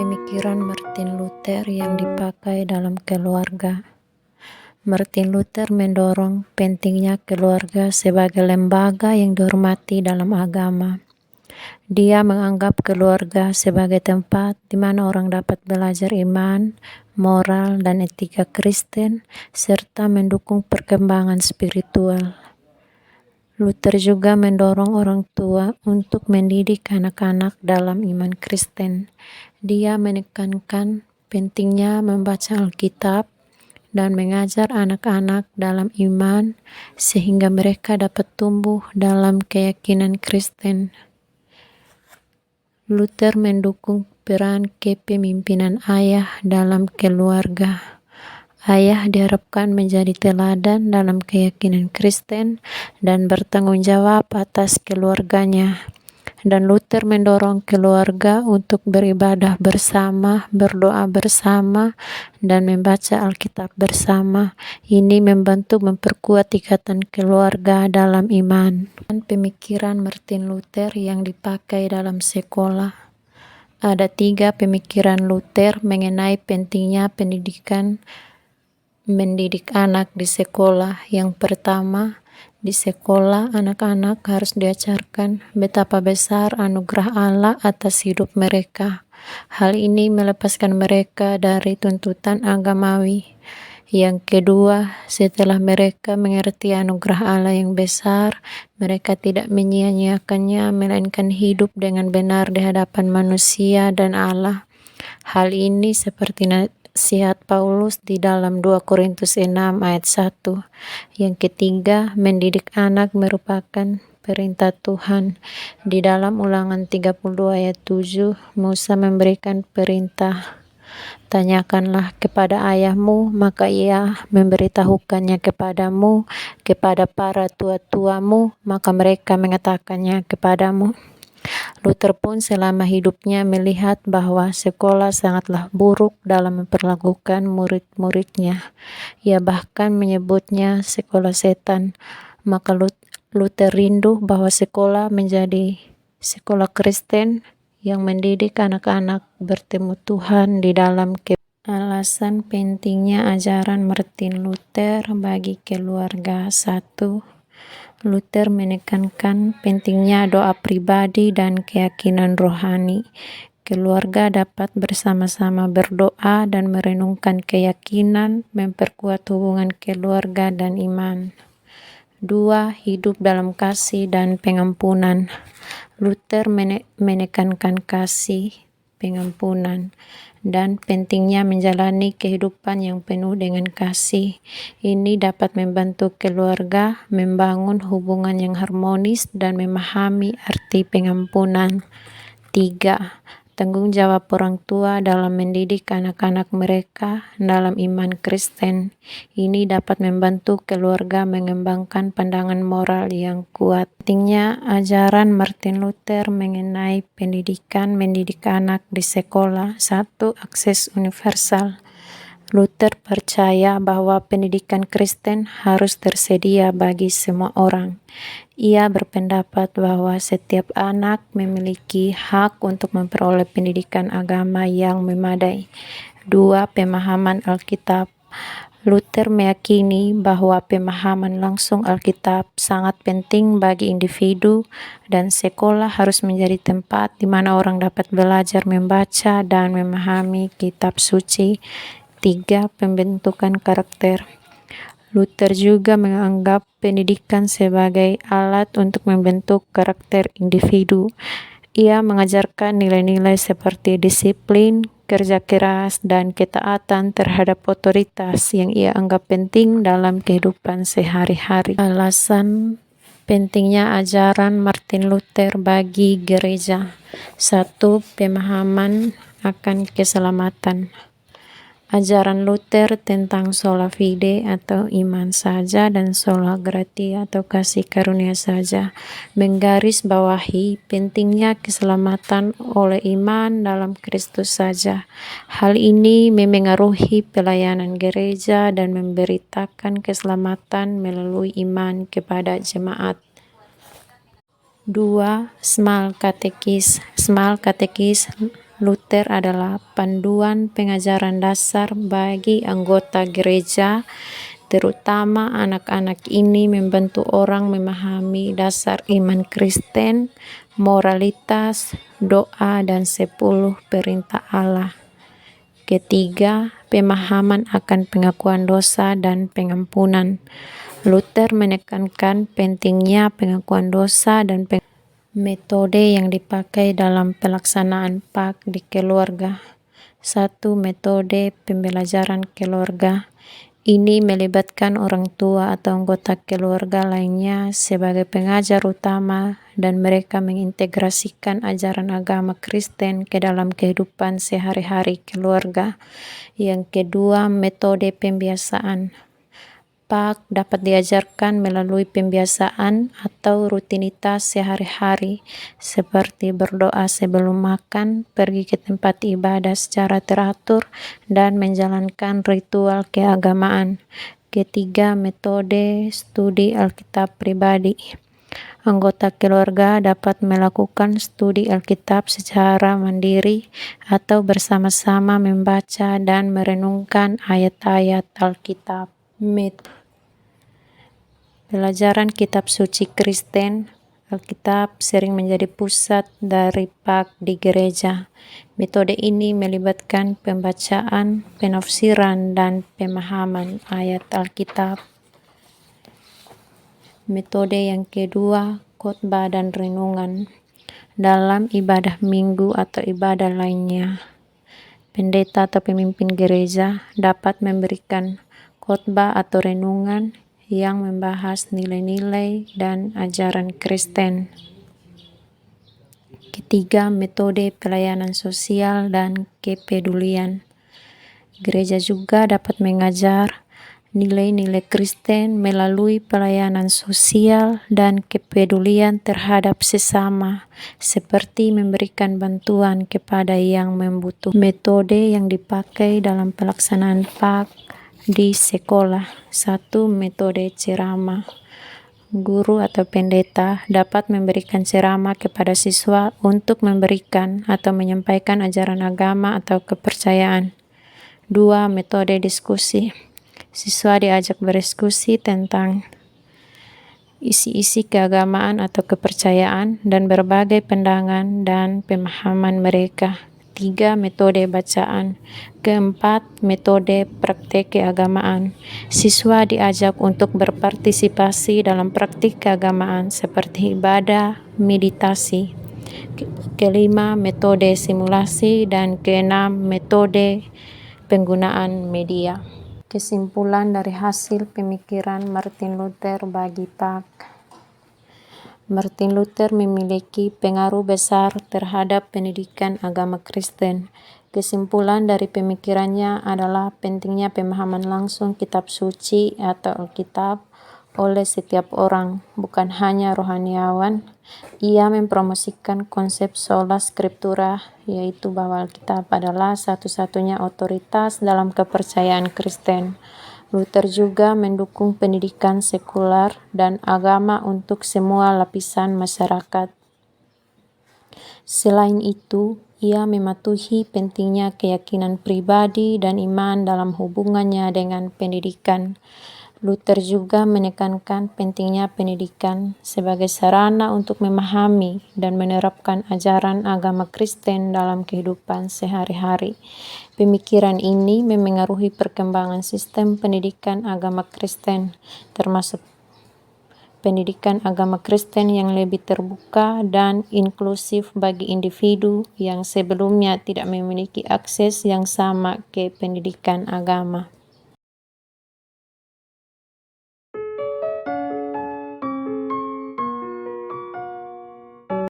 Pemikiran Martin Luther yang dipakai dalam keluarga. Martin Luther mendorong pentingnya keluarga sebagai lembaga yang dihormati dalam agama. Dia menganggap keluarga sebagai tempat di mana orang dapat belajar iman, moral, dan etika Kristen, serta mendukung perkembangan spiritual. Luther juga mendorong orang tua untuk mendidik anak-anak dalam iman Kristen. Dia menekankan pentingnya membaca Alkitab dan mengajar anak-anak dalam iman sehingga mereka dapat tumbuh dalam keyakinan Kristen. Luther mendukung peran kepemimpinan ayah dalam keluarga. Ayah diharapkan menjadi teladan dalam keyakinan Kristen dan bertanggung jawab atas keluarganya. Dan Luther mendorong keluarga untuk beribadah bersama, berdoa bersama, dan membaca Alkitab bersama. Ini membantu memperkuat ikatan keluarga dalam iman. Pemikiran Martin Luther yang dipakai dalam sekolah. Ada 3 pemikiran Luther mengenai pentingnya mendidik anak di sekolah. Yang pertama, di sekolah anak-anak harus diajarkan betapa besar anugerah Allah atas hidup mereka. Hal ini melepaskan mereka dari tuntutan agamawi. Yang kedua, setelah mereka mengerti anugerah Allah yang besar, mereka tidak menyia-nyiakannya, melainkan hidup dengan benar di hadapan manusia dan Allah. Hal ini seperti nasihat Paulus di dalam 2 Korintus 6 ayat 1. Yang ketiga, mendidik anak merupakan perintah Tuhan. Di dalam Ulangan 32 ayat 7, Musa memberikan perintah, tanyakanlah kepada ayahmu, maka ia memberitahukannya kepadamu, kepada para tua-tuamu, maka mereka mengatakannya kepadamu. Luther pun selama hidupnya melihat bahwa sekolah sangatlah buruk dalam memperlakukan murid-muridnya. Ia bahkan menyebutnya sekolah setan. Maka Luther rindu bahwa sekolah menjadi sekolah Kristen yang mendidik anak-anak bertemu Tuhan di dalam alasan pentingnya ajaran Martin Luther bagi keluarga. 1. Luther menekankan pentingnya doa pribadi dan keyakinan rohani. Keluarga dapat bersama-sama berdoa dan merenungkan keyakinan, memperkuat hubungan keluarga dan iman. 2. Hidup dalam kasih dan pengampunan. Luther menekankan kasih, pengampunan, dan pentingnya menjalani kehidupan yang penuh dengan kasih. Ini dapat membantu keluarga membangun hubungan yang harmonis dan memahami arti pengampunan. 3. Tanggung jawab orang tua dalam mendidik anak-anak mereka dalam iman Kristen. Ini dapat membantu keluarga mengembangkan pandangan moral yang kuat. Pentingnya ajaran Martin Luther mengenai mendidik anak di sekolah. 1. Akses universal. Luther percaya bahwa pendidikan Kristen harus tersedia bagi semua orang. Ia berpendapat bahwa setiap anak memiliki hak untuk memperoleh pendidikan agama yang memadai. 2. Pemahaman Alkitab. Luther meyakini bahwa pemahaman langsung Alkitab sangat penting bagi individu dan sekolah harus menjadi tempat di mana orang dapat belajar membaca dan memahami kitab suci. 3. Pembentukan karakter. Luther juga menganggap pendidikan sebagai alat untuk membentuk karakter individu. Ia mengajarkan nilai-nilai seperti disiplin, kerja keras, dan ketaatan terhadap otoritas yang ia anggap penting dalam kehidupan sehari-hari. Alasan pentingnya ajaran Martin Luther bagi gereja. 1. Pemahaman akan keselamatan. Ajaran Luther tentang sola fide atau iman saja dan sola gratia atau kasih karunia saja menggarisbawahi pentingnya keselamatan oleh iman dalam Kristus saja. Hal ini memengaruhi pelayanan gereja dan memberitakan keselamatan melalui iman kepada jemaat. 2. Small Katekis. Luther adalah panduan pengajaran dasar bagi anggota gereja, terutama anak-anak ini membantu orang memahami dasar iman Kristen, moralitas, doa, dan 10 perintah Allah. Ketiga, pemahaman akan pengakuan dosa dan pengampunan. Luther menekankan pentingnya pengakuan dosa dan metode yang dipakai dalam pelaksanaan PAK di keluarga. 1. Metode pembelajaran keluarga. Ini melibatkan orang tua atau anggota keluarga lainnya sebagai pengajar utama dan mereka mengintegrasikan ajaran agama Kristen ke dalam kehidupan sehari-hari keluarga. Yang kedua, metode pembiasaan. PAK dapat diajarkan melalui pembiasaan atau rutinitas sehari-hari seperti berdoa sebelum makan, pergi ke tempat ibadah secara teratur, dan menjalankan ritual keagamaan. Ketiga, metode studi Alkitab pribadi. Anggota keluarga dapat melakukan studi Alkitab secara mandiri atau bersama-sama membaca dan merenungkan ayat-ayat Alkitab. Pelajaran kitab suci Kristen, Alkitab sering menjadi pusat dari PAK di gereja. Metode ini melibatkan pembacaan, penafsiran, dan pemahaman ayat Alkitab. Metode yang kedua, khotbah dan renungan. Dalam ibadah minggu atau ibadah lainnya, pendeta atau pemimpin gereja dapat memberikan khotbah atau renungan yang membahas nilai-nilai dan ajaran Kristen. Ketiga, metode pelayanan sosial dan kepedulian. Gereja juga dapat mengajar nilai-nilai Kristen melalui pelayanan sosial dan kepedulian terhadap sesama, seperti memberikan bantuan kepada yang membutuhkan. Metode yang dipakai dalam pelaksanaan PAK di sekolah. 1. Metode ceramah. Guru atau pendeta dapat memberikan ceramah kepada siswa untuk memberikan atau menyampaikan ajaran agama atau kepercayaan. 2. Metode diskusi. Siswa diajak berdiskusi tentang isi-isi keagamaan atau kepercayaan dan berbagai pandangan dan pemahaman mereka. 3. Metode bacaan. Keempat, metode praktek keagamaan. Siswa diajak untuk berpartisipasi dalam praktik keagamaan seperti ibadah, meditasi. Kelima, metode simulasi, dan keenam, metode penggunaan media. Kesimpulan dari hasil pemikiran Martin Luther bagi PAK. Martin Luther memiliki pengaruh besar terhadap pendidikan agama Kristen. Kesimpulan dari pemikirannya adalah pentingnya pemahaman langsung kitab suci atau Alkitab oleh setiap orang, bukan hanya rohaniawan. Ia mempromosikan konsep sola scriptura, yaitu bahwa Alkitab adalah satu-satunya otoritas dalam kepercayaan Kristen. Luther juga mendukung pendidikan sekular dan agama untuk semua lapisan masyarakat. Selain itu, ia mematuhi pentingnya keyakinan pribadi dan iman dalam hubungannya dengan pendidikan. Luther juga menekankan pentingnya pendidikan sebagai sarana untuk memahami dan menerapkan ajaran agama Kristen dalam kehidupan sehari-hari. Pemikiran ini memengaruhi perkembangan sistem pendidikan agama Kristen, termasuk pendidikan agama Kristen yang lebih terbuka dan inklusif bagi individu yang sebelumnya tidak memiliki akses yang sama ke pendidikan agama.